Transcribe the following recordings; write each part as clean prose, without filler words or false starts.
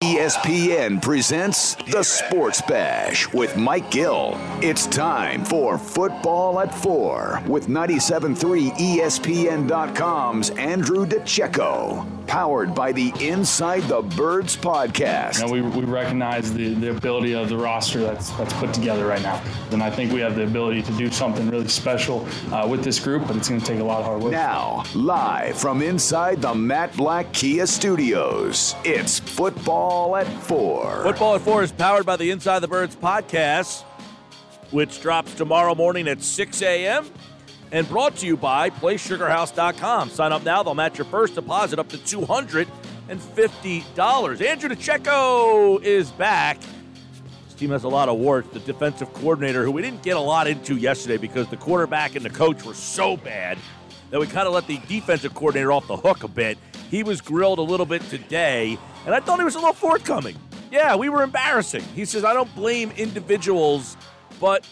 ESPN presents The Sports Bash with Mike Gill. It's time for Football at 4 with 97.3 ESPN.com's Andrew Dicecco. Powered by the Inside the Birds podcast. You know, we recognize the ability of the roster that's put together right now. And I think we have the ability to do something really special with this group, but it's going to take a lot of hard work. Now, live from inside the Matt Black Kia Studios, it's Football at 4. Football at 4 is powered by the Inside the Birds podcast, which drops tomorrow morning at 6 a.m., and brought to you by PlaySugarHouse.com. Sign up now. They'll match your first deposit up to $250. Andrew Dicecco is back. This team has a lot of warts. The defensive coordinator, who we didn't get a lot into yesterday because the quarterback and the coach were so bad that we kind of let the defensive coordinator off the hook a bit. He was grilled a little bit today, and I thought he was a little forthcoming. Yeah, we were embarrassing. He says, I don't blame individuals, but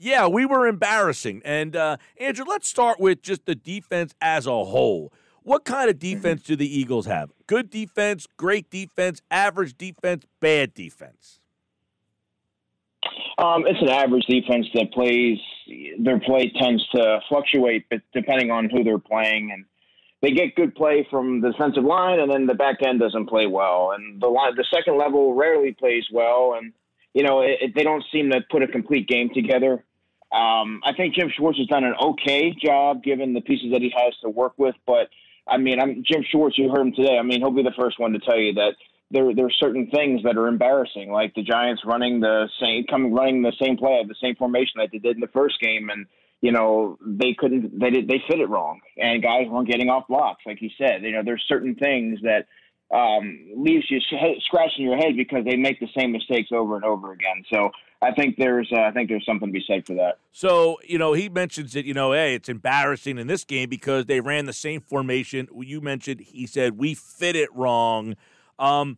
yeah, we were embarrassing. And, Andrew, let's start with just the defense as a whole. What kind of defense do the Eagles have? Good defense, great defense, average defense, bad defense? It's an average defense that their play tends to fluctuate depending on who they're playing. And they get good play from the defensive line, and then the back end doesn't play well. And the second level rarely plays well. And, you know, they don't seem to put a complete game together. I think Jim Schwartz has done an okay job given the pieces that he has to work with. But, I mean, Jim Schwartz, you heard him today. I mean, he'll be the first one to tell you that there are certain things that are embarrassing, like the Giants running the same play, the same formation that they did in the first game. And, you know, they fit it wrong. And guys weren't getting off blocks, like he said. You know, there's certain things that leaves you scratching your head because they make the same mistakes over and over again. So I think there's something to be said for that. So, you know, he mentions that, you know, hey, it's embarrassing in this game because they ran the same formation. You mentioned, he said, we fit it wrong. Do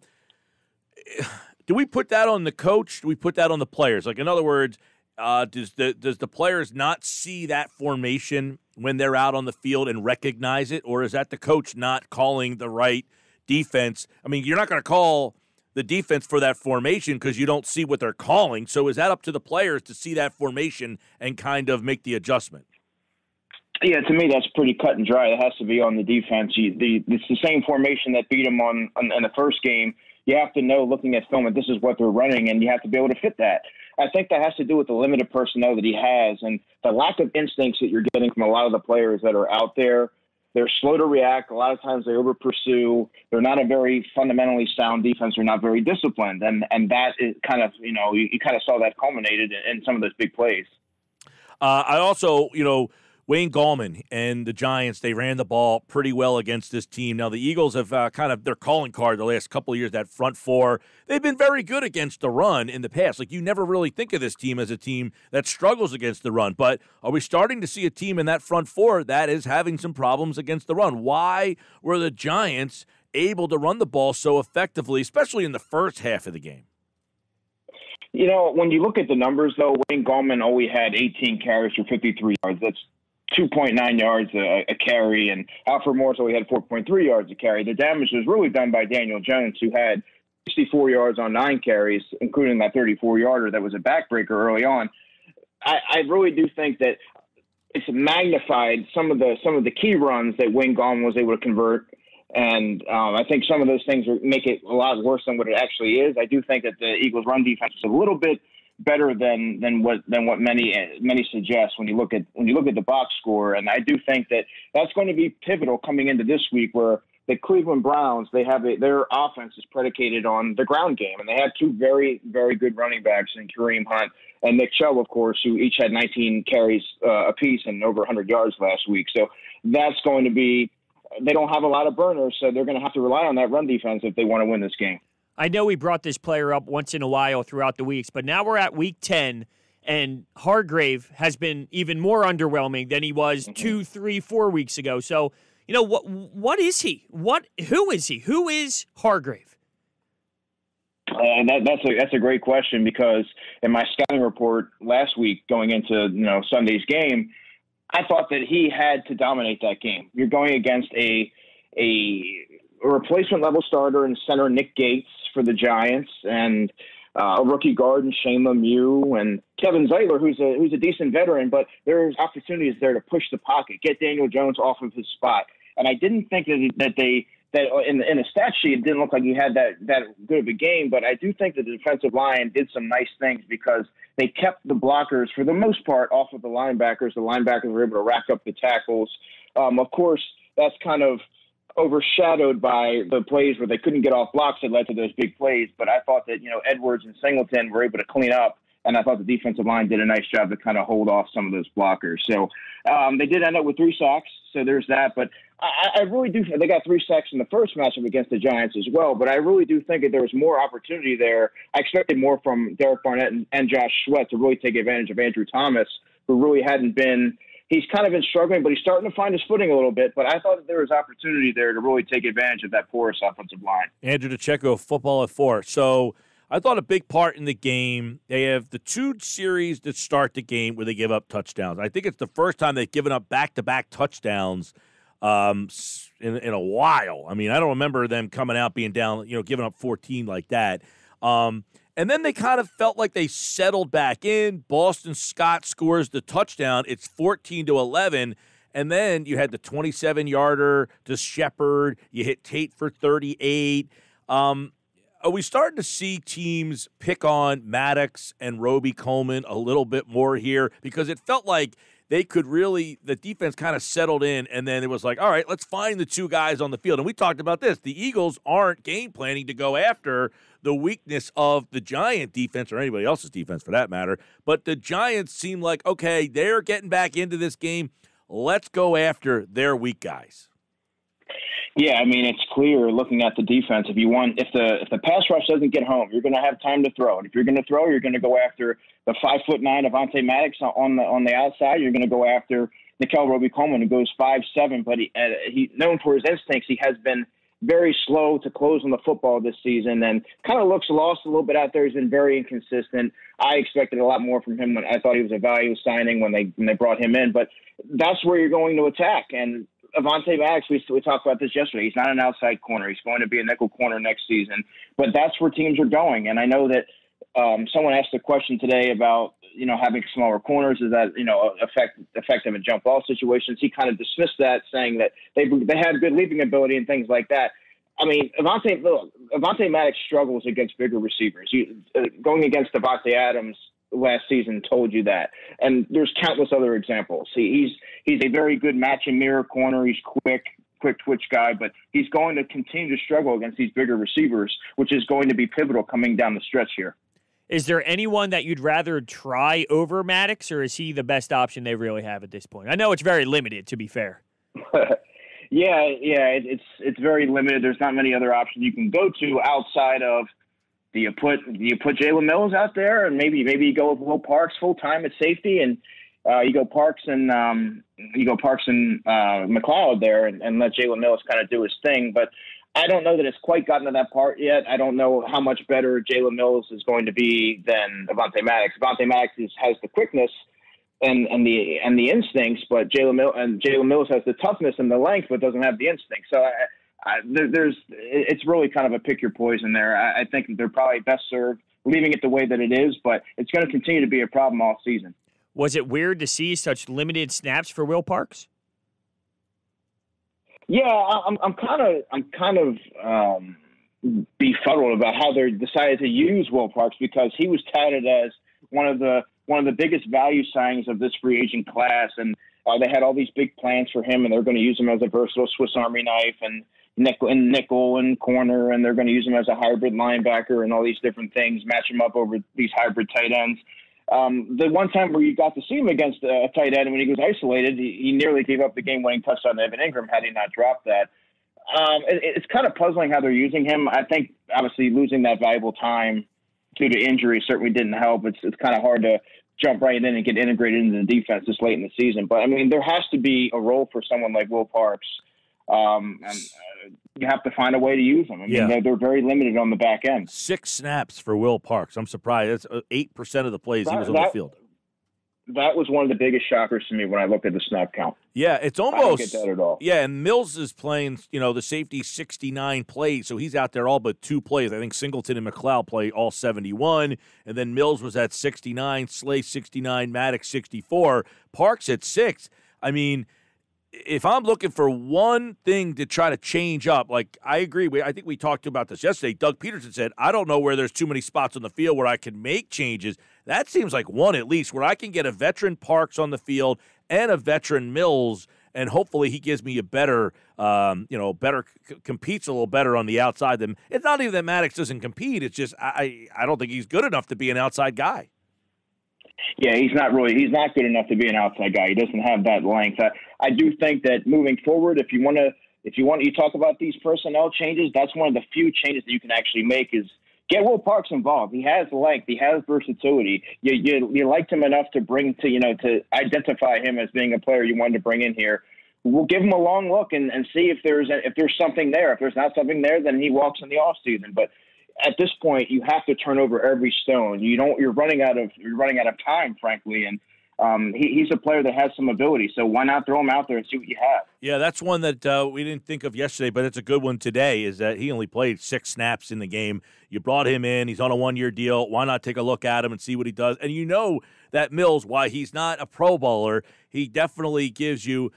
we put that on the coach? Do we put that on the players? Like, in other words, does the players not see that formation when they're out on the field and recognize it? Or is that the coach not calling the right defense? I mean, you're not going to call the defense for that formation because you don't see what they're calling. So is that up to the players to see that formation and kind of make the adjustment? Yeah, to me, that's pretty cut and dry. It has to be on the defense. It's the same formation that beat them in the first game. You have to know, looking at film, that this is what they're running, and you have to be able to fit that. I think that has to do with the limited personnel that he has and the lack of instincts that you're getting from a lot of the players that are out there. They're slow to react. A lot of times they over-pursue. They're not a very fundamentally sound defense. They're not very disciplined. And that is kind of, you know, you kind of saw that culminated in some of those big plays. I also, you know, Wayne Gallman and the Giants, they ran the ball pretty well against this team. Now, the Eagles have kind of their calling card the last couple of years, that front four. They've been very good against the run in the past. Like, you never really think of this team as a team that struggles against the run. But are we starting to see a team in that front four that is having some problems against the run? Why were the Giants able to run the ball so effectively, especially in the first half of the game? You know, when you look at the numbers, though, Wayne Gallman only had 18 carries for 53 yards. That's 2.9 yards a carry, and Alfred Morris only had 4.3 yards a carry. The damage was really done by Daniel Jones, who had 64 yards on 9 carries, including that 34-yarder that was a backbreaker early on. I really do think that it's magnified some of the key runs that Wayne Gallman was able to convert, and I think some of those things make it a lot worse than what it actually is. I do think that the Eagles' run defense is a little bit better than what many suggest when you look at the box score, and I do think that that's going to be pivotal coming into this week, where the Cleveland Browns, their offense is predicated on the ground game, and they have two very, very good running backs in Kareem Hunt and Nick Chubb, of course, who each had 19 carries apiece and over 100 yards last week. So that's going to be, they don't have a lot of burners, so they're going to have to rely on that run defense if they want to win this game. I know we brought this player up once in a while throughout the weeks, but now we're at week 10, and Hargrave has been even more underwhelming than he was 2, 3, 4 weeks ago. So, you know, what is he? Who is he? Who is Hargrave? That's a great question, because in my scouting report last week going into Sunday's game, I thought that he had to dominate that game. You're going against a replacement level starter and center Nick Gates for the Giants, and a rookie guard in Shane Lemieux and Kevin Zeitler, who's a decent veteran, but there's opportunities there to push the pocket, get Daniel Jones off of his spot. And I didn't think that in the stat sheet, it didn't look like he had that good of a game, but I do think that the defensive line did some nice things because they kept the blockers, for the most part, off of the linebackers. The linebackers were able to rack up the tackles. Of course, that's kind of overshadowed by the plays where they couldn't get off blocks that led to those big plays. But I thought that, Edwards and Singleton were able to clean up, and I thought the defensive line did a nice job to kind of hold off some of those blockers. So they did end up with 3 sacks, so there's that. But I really do – they got 3 sacks in the first matchup against the Giants as well, but I really do think that there was more opportunity there. I expected more from Derek Barnett and Josh Schwartz to really take advantage of Andrew Thomas, who really hadn't been – he's kind of been struggling, but he's starting to find his footing a little bit. But I thought that there was opportunity there to really take advantage of that porous offensive line. Andrew Dicecco, Football at 4. So I thought a big part in the game, they have the 2 series that start the game where they give up touchdowns. I think it's the first time they've given up back-to-back touchdowns in a while. I mean, I don't remember them coming out being down, giving up 14 like that. And then they kind of felt like they settled back in. Boston Scott scores the touchdown. It's 14-11. And then you had the 27-yarder to Shepard. You hit Tate for 38. Are we starting to see teams pick on Maddox and Roby Coleman a little bit more here? Because it felt like they could really, the defense kind of settled in, and then it was like, all right, let's find the 2 guys on the field. And we talked about this. The Eagles aren't game planning to go after the weakness of the Giant defense or anybody else's defense for that matter. But the Giants seem like, okay, they're getting back into this game. Let's go after their weak guys. Yeah, I mean, it's clear looking at the defense. If the pass rush doesn't get home, you're going to have time to throw. And if you're going to throw, you're going to go after the 5'9" Avonte Maddox on the outside. You're going to go after Nickel Roby-Coleman, who goes 5'7", but he's known for his instincts. He has been very slow to close on the football this season and kind of looks lost a little bit out there. He's been very inconsistent. I expected a lot more from him when I thought he was a value signing when they brought him in, but that's where you're going to attack. And Avonte Maddox, we talked about this yesterday. He's not an outside corner. He's going to be a nickel corner next season, but that's where teams are going. And I know that someone asked a question today about, having smaller corners, is that, effective in jump ball situations. He kind of dismissed that, saying that they have good leaping ability and things like that. I mean, Avonte Maddox struggles against bigger receivers. Going against Devontae Adams last season told you that. And there's countless other examples. He's a very good match and mirror corner. He's quick twitch guy, but he's going to continue to struggle against these bigger receivers, which is going to be pivotal coming down the stretch here. Is there anyone that you'd rather try over Maddox, or is he the best option they really have at this point? I know it's very limited, to be fair. Yeah, it's very limited. There's not many other options you can go to outside of do you put Jalen Mills out there, and maybe you go with Will Parks full time at safety, and you go Parks and McLeod there, and let Jalen Mills kind of do his thing. But I don't know that it's quite gotten to that part yet. I don't know how much better Jalen Mills is going to be than Avonte Maddox. Avonte Maddox has the quickness and the instincts, but Jalen Mills has the toughness and the length, but doesn't have the instinct. So it's really kind of a pick your poison there. I think they're probably best served leaving it the way that it is, but it's going to continue to be a problem all season. Was it weird to see such limited snaps for Will Parks? Yeah, I'm kind of befuddled about how they decided to use Will Parks, because he was touted as one of the biggest value signings of this free agent class, and they had all these big plans for him, and they're going to use him as a versatile Swiss Army knife and nickel and corner, and they're going to use him as a hybrid linebacker and all these different things, match him up over these hybrid tight ends. The one time where you got to see him against a tight end when he was isolated, he nearly gave up the game-winning touchdown to Evan Ingram had he not dropped that. It's kind of puzzling how they're using him. I think, obviously, losing that valuable time due to injury certainly didn't help. It's kind of hard to jump right in and get integrated into the defense this late in the season. But, I mean, there has to be a role for someone like Will Parks. And you have to find a way to use them. I mean, they're very limited on the back end. 6 snaps for Will Parks. I'm surprised. That's 8% of the plays he was on the field. that was one of the biggest shockers to me when I looked at the snap count. Yeah, it's almost. I don't get that at all. Yeah, and Mills is playing, the safety 69 plays, so he's out there all but 2 plays. I think Singleton and McLeod play all 71, and then Mills was at 69, Slay 69, Maddox 64, Parks at 6. I mean, if I'm looking for one thing to try to change up, like I agree, I think we talked about this yesterday. Doug Pederson said, I don't know where there's too many spots on the field where I can make changes. That seems like one at least, where I can get a veteran Parks on the field and a veteran Mills, and hopefully he gives me a better, competes a little better on the outside than. It's not even that Maddox doesn't compete. It's just I don't think he's good enough to be an outside guy. Yeah, he's not good enough to be an outside guy. He doesn't have that length. I do think that moving forward, if you talk about these personnel changes, that's one of the few changes that you can actually make is get Will Parks involved. He has length. He has versatility. You liked him enough to bring to identify him as being a player you wanted to bring in here. We'll give him a long look and see if there's something there. If there's not something there, then he walks in the offseason. But at this point, you have to turn over every stone. You're running out of time, frankly, and he's a player that has some ability. So why not throw him out there and see what you have? Yeah, that's one that we didn't think of yesterday, but it's a good one today. Is that he only played 6 snaps in the game? You brought him in; he's on a 1-year deal. Why not take a look at him and see what he does? And that Mills, while he's not a Pro Bowler, he definitely gives you,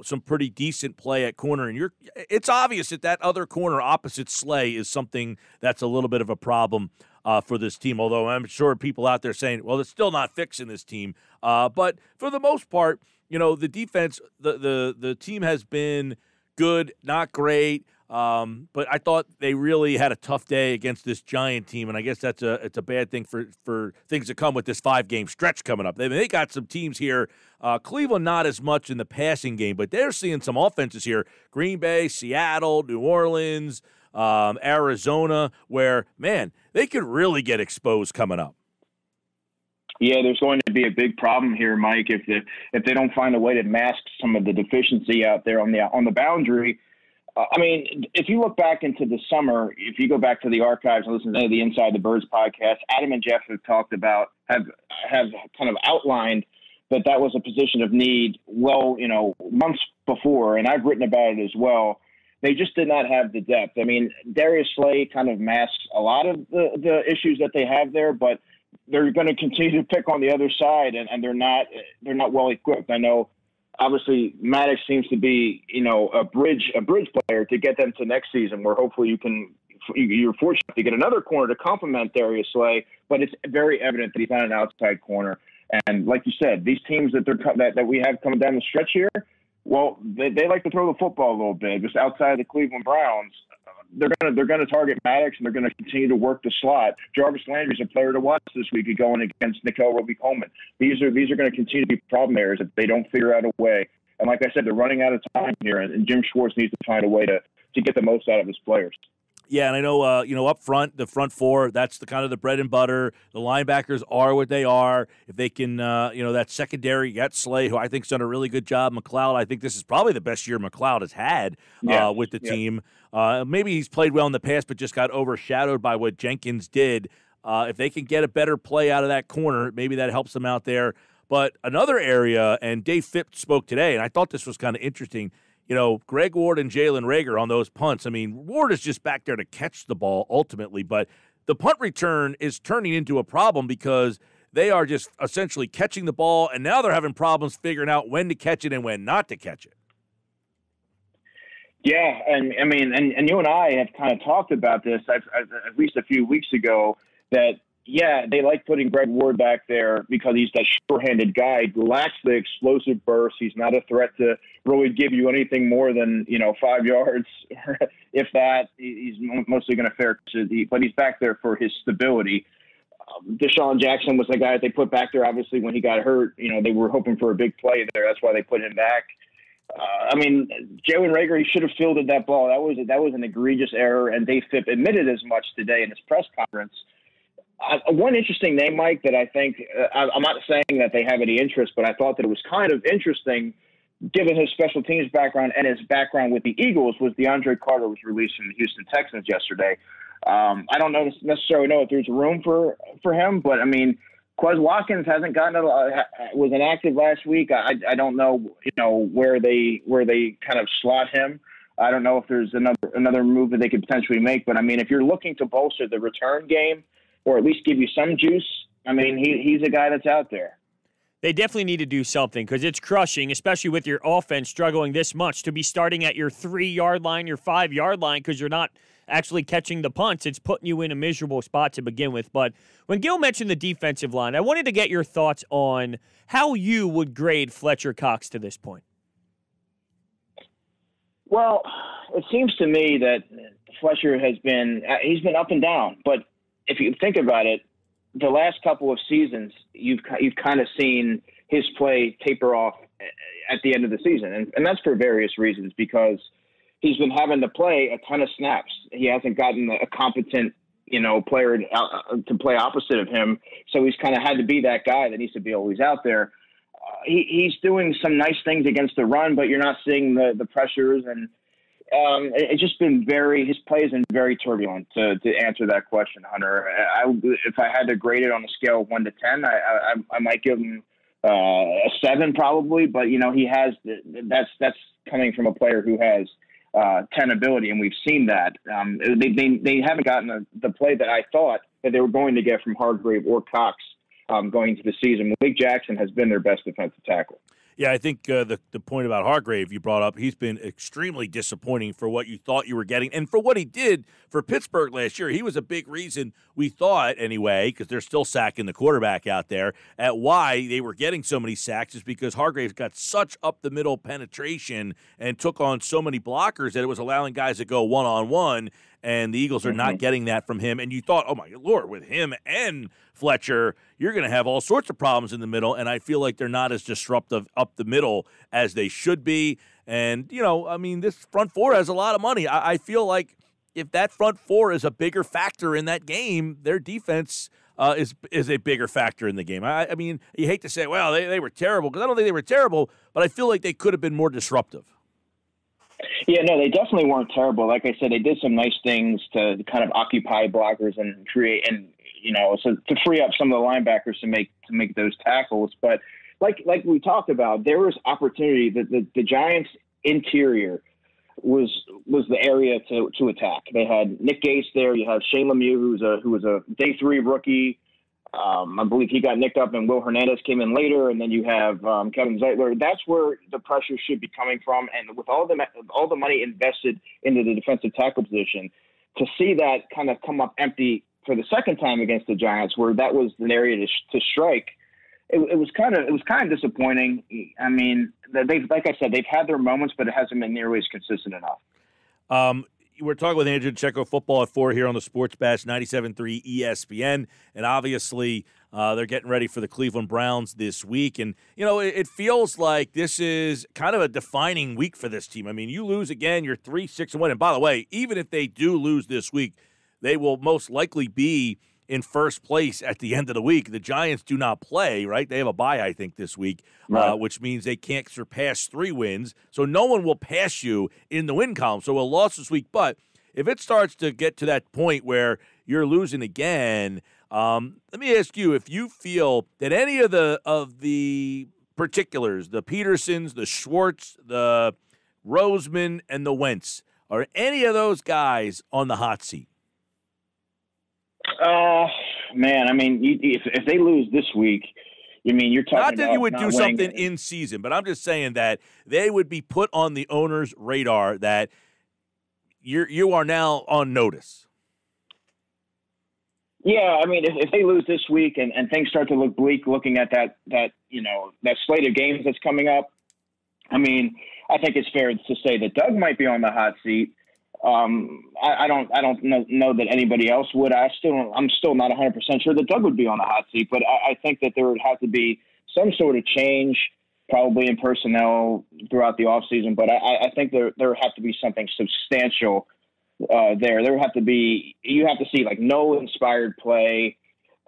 some pretty decent play at corner. And it's obvious that other corner opposite Slay is something that's a little bit of a problem for this team. Although I'm sure people out there saying, well, it's still not fixing this team. But for the most part, the defense, the team has been good, not great. But I thought they really had a tough day against this Giant team, and I guess it's a bad thing for things to come with this 5-game stretch coming up. They got some teams here. Cleveland not as much in the passing game, but they're seeing some offenses here. Green Bay, Seattle, New Orleans, Arizona, where, man, they could really get exposed coming up. Yeah, there's going to be a big problem here, Mike, if they don't find a way to mask some of the deficiency out there on the boundary. I mean, if you look back into the summer, if you go back to the archives and listen to the Inside the Birds podcast, Adam and Jeff have talked about, have kind of outlined that was a position of need, months before, and I've written about it as well. They just did not have the depth. I mean, Darius Slay kind of masks a lot of the issues that they have there, but they're going to continue to pick on the other side, and they're not well equipped. I know. Obviously, Maddox seems to be, a bridge player to get them to next season, where hopefully you're fortunate to get another corner to complement Darius Slay. But it's very evident that he's not an outside corner. And like you said, these teams that we have coming down the stretch here, well, they like to throw the football a little bit. Just outside the Cleveland Browns, they're gonna target Maddox, and they're gonna continue to work the slot. Jarvis Landry's a player to watch this week going against Nicole Roby-Coleman. These are going to continue to be problem areas if they don't figure out a way. And like I said, they're running out of time here, and Jim Schwartz needs to find a way to get the most out of his players. Yeah, and I know, up front, the front four, that's the kind of the bread and butter. The linebackers are what they are. If they can, that secondary, you got Slay, who I think's done a really good job. McLeod, I think this is probably the best year McLeod has had with the team. Maybe he's played well in the past, but just got overshadowed by what Jenkins did. If they can get a better play out of that corner, maybe that helps them out there. But another area, and Dave Phipps spoke today, and I thought this was kind of interesting. Greg Ward and Jalen Reagor on those punts. I mean, Ward is just back there to catch the ball ultimately, but the punt return is turning into a problem because they are just essentially catching the ball, and now they're having problems figuring out when to catch it and when not to catch it. Yeah, and I mean, and you and I have kind of talked about this at least a few weeks ago that, yeah, they like putting Greg Ward back there because he's that sure-handed guy. He lacks the explosive burst. He's not a threat to really give you anything more than 5 yards, if that. He's mostly going to fare, but he's back there for his stability. Deshaun Jackson was the guy that they put back there. Obviously, when he got hurt, they were hoping for a big play there. That's why they put him back. Jalen Reagor, he should have fielded that ball. That was an egregious error, and Dave Phipps admitted as much today in his press conference. One interesting name, Mike, that I think I'm not saying that they have any interest, but I thought that it was kind of interesting, given his special teams background and his background with the Eagles, was DeAndre Carter was released from the Houston Texans yesterday. I don't necessarily know if there's room for him, but I mean, Quez Watkins hasn't gotten was inactive last week. I don't know, where they kind of slot him. I don't know if there's another move that they could potentially make. But I mean, if you're looking to bolster the return game or at least give you some juice, I mean, he's a guy that's out there. They definitely need to do something because it's crushing, especially with your offense struggling this much, to be starting at your 3-yard line, your 5-yard line because you're not actually catching the punts. It's putting you in a miserable spot to begin with. But when Gil mentioned the defensive line, I wanted to get your thoughts on how you would grade Fletcher Cox to this point. Well, it seems to me that Fletcher he's been up and down. But if you think about it, the last couple of seasons, you've kind of seen his play taper off at the end of the season. And that's for various reasons, because he's been having to play a ton of snaps. He hasn't gotten a competent, player to play opposite of him. So he's kind of had to be that guy that needs to be always out there. He's doing some nice things against the run, but you're not seeing the pressures. And it's just been his play has been very turbulent to answer that question, Hunter. If I had to grade it on a scale of 1 to 10, I might give him a 7 probably, but he has, that's coming from a player who has 10 ability, and we've seen that. They haven't gotten the play that I thought that they were going to get from Hargrave or Cox going into the season. Malik Jackson has been their best defensive tackle. Yeah, I think the point about Hargrave you brought up, he's been extremely disappointing for what you thought you were getting. And for what he did for Pittsburgh last year, he was a big reason, we thought anyway, because they're still sacking the quarterback out there, at why they were getting so many sacks is because Hargrave's got such up-the-middle penetration and took on so many blockers that it was allowing guys to go one-on-one, and the Eagles are not getting that from him. And you thought, oh, my Lord, with him and Fletcher, you're going to have all sorts of problems in the middle, and I feel like they're not as disruptive up the middle as they should be. And, this front four has a lot of money. I feel like if that front four is a bigger factor in that game, their defense is a bigger factor in the game. I mean, you hate to say, well, they were terrible, because I don't think they were terrible, but I feel like they could have been more disruptive. Yeah, no, they definitely weren't terrible. Like I said, they did some nice things to kind of occupy blockers and create, and so to free up some of the linebackers to make those tackles. But like we talked about, there was opportunity. The Giants' interior was the area to attack. They had Nick Gase there. You have Shane Lemieux, who was a day 3 rookie. I believe he got nicked up, and Will Hernandez came in later. And then you have Kevin Zeitler. That's where the pressure should be coming from. And with all the money invested into the defensive tackle position, to see that kind of come up empty for the second time against the Giants, where that was an area to strike, it was kind of disappointing. I mean, like I said, they've had their moments, but it hasn't been nearly as consistent enough. We're talking with Andrew Dicecco, Football at 4 here on the Sports Bash, 97.3 ESPN. And obviously, they're getting ready for the Cleveland Browns this week. And, it feels like this is kind of a defining week for this team. I mean, you lose again, you're 3-6-1. And by the way, even if they do lose this week, they will most likely be in first place at the end of the week. The Giants do not play, right? They have a bye, I think, this week, right. Which means they can't surpass 3 wins. So no one will pass you in the win column. So a loss this week. But if it starts to get to that point where you're losing again, let me ask you if you feel that any of the particulars, the Pedersons, the Schwartz, the Roseman, and the Wentz, are any of those guys on the hot seat? Man, I mean, if they lose this week, you're talking not that about you would do something winning in season, but I'm just saying that they would be put on the owner's radar that you are now on notice. Yeah, I mean, if they lose this week and things start to look bleak, looking at that slate of games that's coming up, I mean, I think it's fair to say that Doug might be on the hot seat. I don't know that anybody else would. I'm still not 100% sure that Doug would be on the hot seat, but I think that there would have to be some sort of change, probably in personnel throughout the offseason. But I think there would have to be something substantial there. There would have to be. You have to see like no inspired play,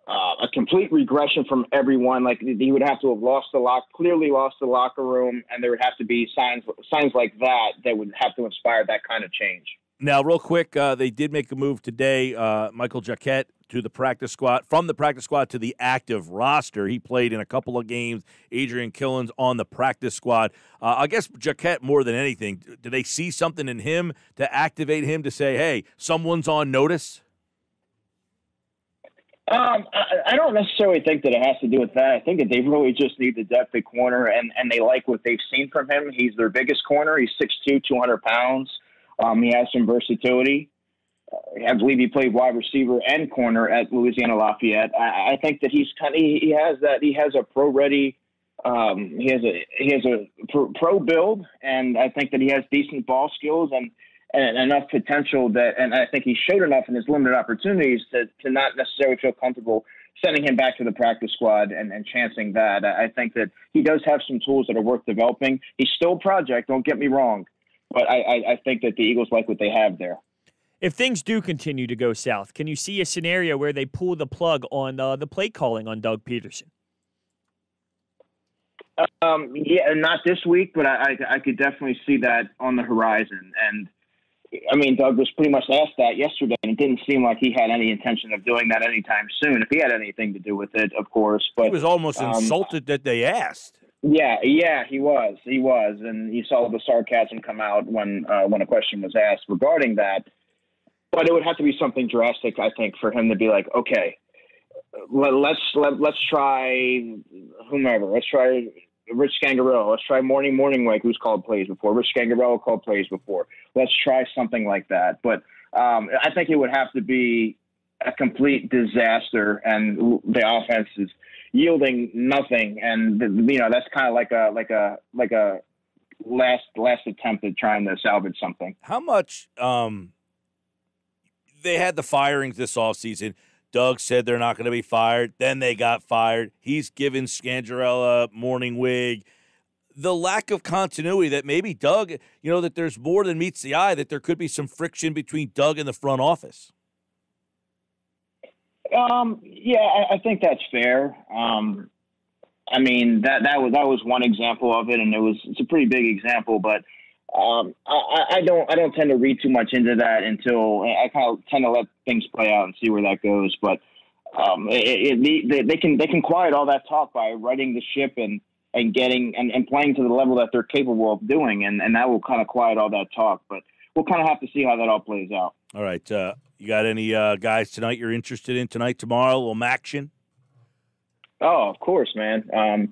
a complete regression from everyone. Like he would have to have clearly lost the locker room, and there would have to be signs like that would have to inspire that kind of change. Now, real quick, they did make a move today. Michael Jacquet to the practice squad, from the practice squad to the active roster. He played in a couple of games. Adrian Killen's on the practice squad. I guess Jaquette more than anything. Do they see something in him to activate him to say, hey, someone's on notice? I don't necessarily think that it has to do with that. I think that they really just need the depth at corner, and they like what they've seen from him. He's their biggest corner. He's 6'2", 200 pounds. He has some versatility. I believe he played wide receiver and corner at Louisiana Lafayette. I think that he has a pro ready. He has a pro build, and I think that he has decent ball skills and enough potential and I think he showed enough in his limited opportunities to not necessarily feel comfortable sending him back to the practice squad and chancing that. I think that he does have some tools that are worth developing. He's still a project, don't get me wrong, but I think that the Eagles like what they have there. If things do continue to go south, can you see a scenario where they pull the plug on the play calling on Doug Pederson? Yeah, not this week, but I could definitely see that on the horizon. And I mean, Doug was pretty much asked that yesterday, and it didn't seem like he had any intention of doing that anytime soon. If he had anything to do with it, of course. But he was almost insulted that they asked. Yeah, he was, and you saw the sarcasm come out when a question was asked regarding that. But it would have to be something drastic, I think, for him to be like, okay, let's try whomever. Let's try Rich Scangarello. Let's try Morning Wake, who's called plays before. Rich Scangarello called plays before. Let's try something like that. But I think it would have to be a complete disaster, and the offense is yielding nothing. And that's kind of like a last attempt at trying to salvage something. How much? They had the firings this offseason. Doug said they're not going to be fired. Then they got fired. He's given Scangarella morning wig. The lack of continuity that maybe Doug, that there's more than meets the eye, that there could be some friction between Doug and the front office. Yeah, I think that's fair. I mean, that was one example of it, and it's a pretty big example, but I don't tend to read too much into that until I kind of tend to let things play out and see where that goes. But they can quiet all that talk by righting the ship and getting and playing to the level that they're capable of doing, and that will kind of quiet all that talk. But we'll kind of have to see how that all plays out. All right, you got any guys tonight you're interested in tonight, tomorrow? A little action? Oh, of course, man.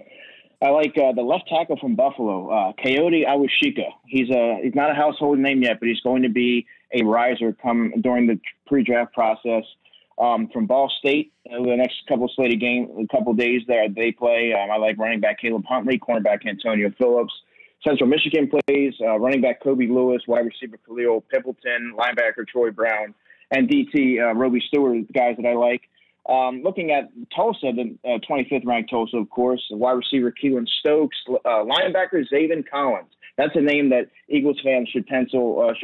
I like the left tackle from Buffalo, Coyote Awashika. He's not a household name yet, but he's going to be a riser come during the pre-draft process. From Ball State, the next couple days there they play. I like running back Caleb Huntley, cornerback Antonio Phillips. Central Michigan plays running back Kobe Lewis, wide receiver Khalil Pimpleton, linebacker Troy Brown, and DT Roby Stewart, guys that I like. Looking at Tulsa, the 25th ranked Tulsa, of course, wide receiver Keelan Stokes, linebacker Zaven Collins. That's a name that Eagles fans should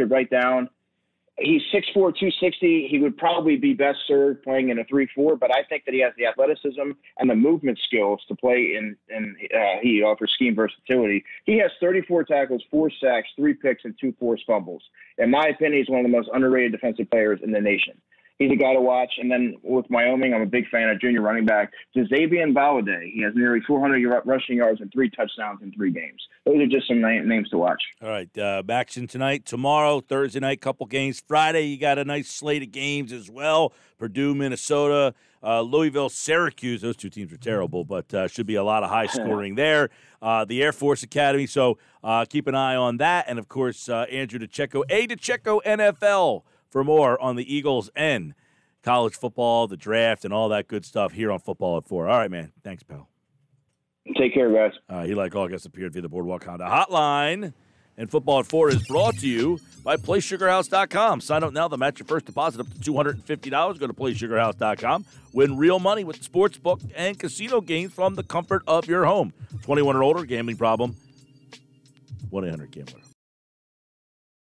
write down. He's 6'4", 260. He would probably be best served playing in a 3-4, but I think that he has the athleticism and the movement skills to play he offers scheme versatility. He has 34 tackles, 4 sacks, 3 picks, and 2 forced fumbles. In my opinion, he's one of the most underrated defensive players in the nation. He's a guy to watch. And then with Wyoming, I'm a big fan of junior running back Xavier Ballade. He has nearly 400 rushing yards and 3 touchdowns in 3 games. Those are just some names to watch. All right, action tonight, tomorrow, Thursday night, couple games. Friday, you got a nice slate of games as well. Purdue, Minnesota, Louisville, Syracuse. Those 2 teams are terrible, but should be a lot of high scoring there. The Air Force Academy, so keep an eye on that. And, of course, Andrew Dicecco, Dicecco NFL, for more on the Eagles and college football, the draft, and all that good stuff here on Football at 4. All right, man. Thanks, pal. Take care, guys. He, like all guests, appeared via the Boardwalk Honda Hotline. And Football at 4 is brought to you by PlaySugarHouse.com. Sign up now. They'll match your first deposit up to $250. Go to PlaySugarHouse.com. Win real money with sports book and casino games from the comfort of your home. 21 or older, gambling problem, 1-800-GAMBLER.